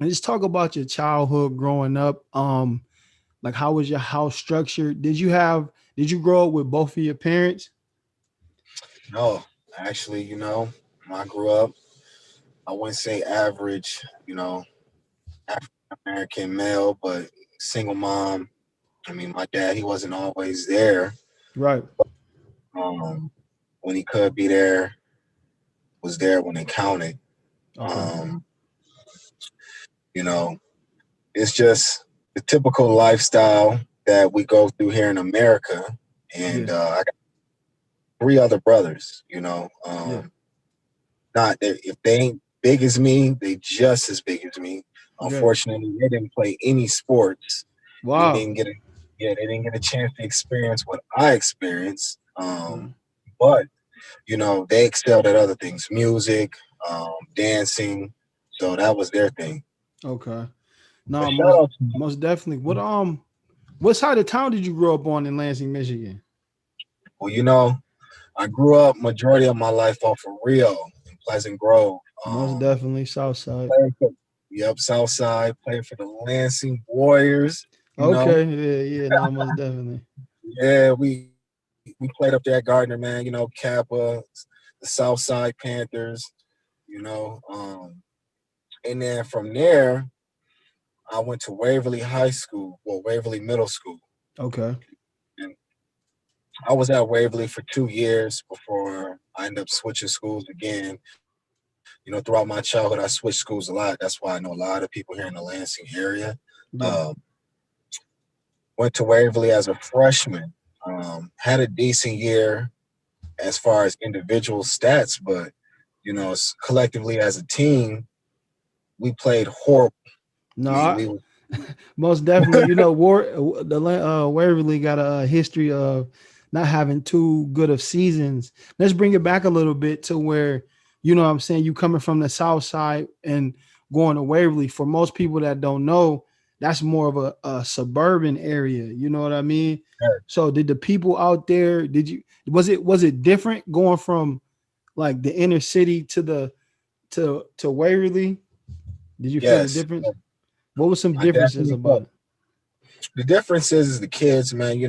And just talk about your childhood growing up. Like how was your house structured? Did you grow up with both of your parents? No, actually, when I grew up, I wouldn't say average, African American male, but single mom. I mean, my dad, he wasn't always there. Right. Um, when he could be there, was there when it counted. Okay. Um, you know, it's just the typical lifestyle that we go through here in America. Yeah. And I got three other brothers, Yeah. not that if they ain't big as me, they just as big as me. Right. Unfortunately, they didn't play any sports. They Wow. didn't get a yeah, they didn't get a chance to experience what I experienced. Yeah. But they excelled at other things, music, dancing. So that was their thing. Okay. But No, shout out to most definitely. What side of town did you grow up on in Lansing, Michigan? well, I grew up majority of my life off of Rio in Pleasant Grove. Most definitely South Side. Playing for, yep, South Side, playing for the Lansing Warriors. You know, Okay. Yeah, yeah, no, most definitely. yeah, we played up there at Gardner, man. Kappa, the South Side Panthers. You know, and then from there, I went to Waverly High School, well, Waverly Middle School, Okay. and I was at Waverly for 2 years before I ended up switching schools again. Throughout my childhood, I switched schools a lot. That's why I know a lot of people here in the Lansing area. Yeah. Um, went to Waverly as a freshman. Had a decent year as far as individual stats, but collectively as a team, we played horrible. I No, mean, we most definitely. Waverly got a history of not having too good of seasons. Let's bring it back a little bit to where what I'm saying, you coming from the South Side and going to Waverly. For most people that don't know, that's more of a suburban area. You know what I mean? So did the people out there? Did you was it different going from like the inner city to the to Waverly? Did you feel the yes, difference? What were some I differences definitely about felt it? the difference is the kids, man.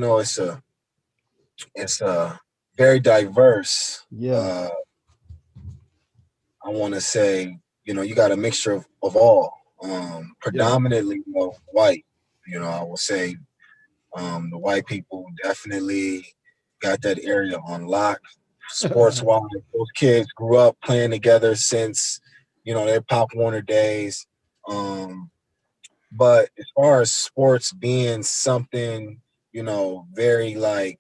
It's a very diverse. Yeah. I want to say, you got a mixture of all, Yeah. predominantly, white. I will say, the white people definitely got that area on lock. Sports wise, those kids grew up playing together since, their Pop Warner days. Um, but as far as sports being something, very like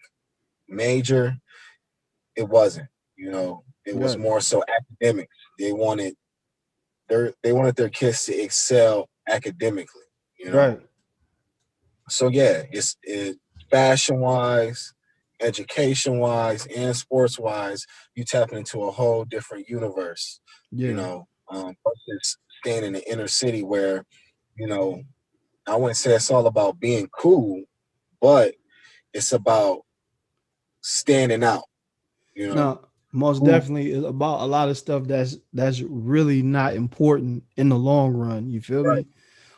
major, it wasn't. It was Right. more so academics. They wanted their kids to excel academically. You know, Right. so yeah, it fashion wise, education wise, and sports wise, you tapping into a whole different universe. Yeah. Versus staying in the inner city where you know I wouldn't say it's all about being cool, but it's about standing out. You know, No, most who definitely is about a lot of stuff that's really not important in the long run. You feel right me?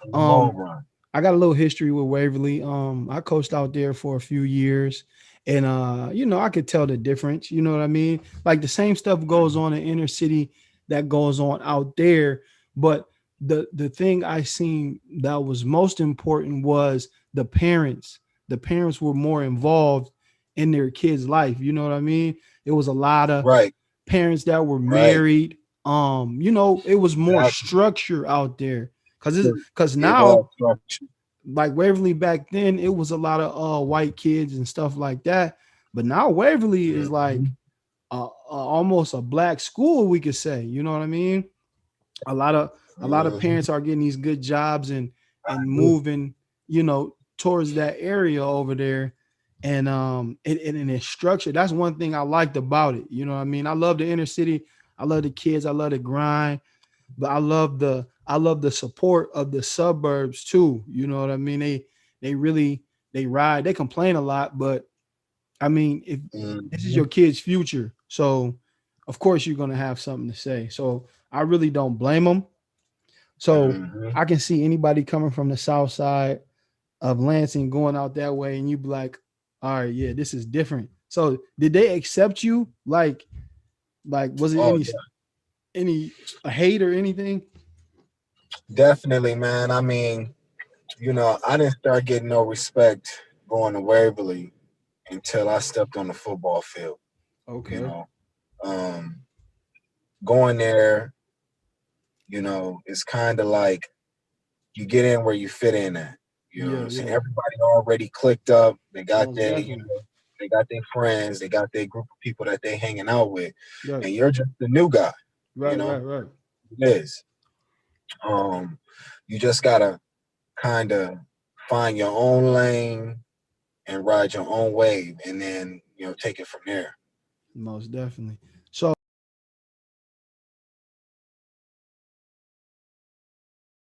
in the long Um, run. I got a little history with Waverly. I coached out there for a few years, and I could tell the difference. You know what I mean? Like the same stuff goes on in inner city that goes on out there, but the thing I seen that was most important was the parents. The parents were more involved in their kids' life. You know what I mean? It was a lot of Right, parents that were right. married. It was more Exactly. structure out there because It was now structured. like Waverly back then, it was a lot of white kids and stuff like that. But now Waverly is like Mhm. almost a black school, we could say. You know what I mean? A lot of a lot of Mhm. parents are getting these good jobs I and agree. moving, towards that area over there. And it's structured. That's one thing I liked about it. You know what I mean? I love the inner city. I love the kids. I love the grind, but I love the support of the suburbs too. You know what I mean? They really they ride. They complain a lot, but I mean, if this is Mhm. your kid's future, so of course you're gonna have something to say. So I really don't blame them. So Hmm. I can see anybody coming from the south side of Lansing going out that way, and you be like, all right, yeah, this is different. So did they accept you? Like was it Oh, any hate or anything? definitely, man. I mean, I didn't start getting no respect going to Waverly until I stepped on the football field. You Okay. know, um, going there, it's kind of like you get in where you fit in at. You know what Yeah, I'm saying? yeah. Everybody already clicked up. Most definitely. They got their friends, they got their group of people that they hanging out with, Right. and you're just the new guy. You Right, know, right, right. it is. Um, you just gotta kind of find your own lane and ride your own wave, and then take it from there. Most definitely.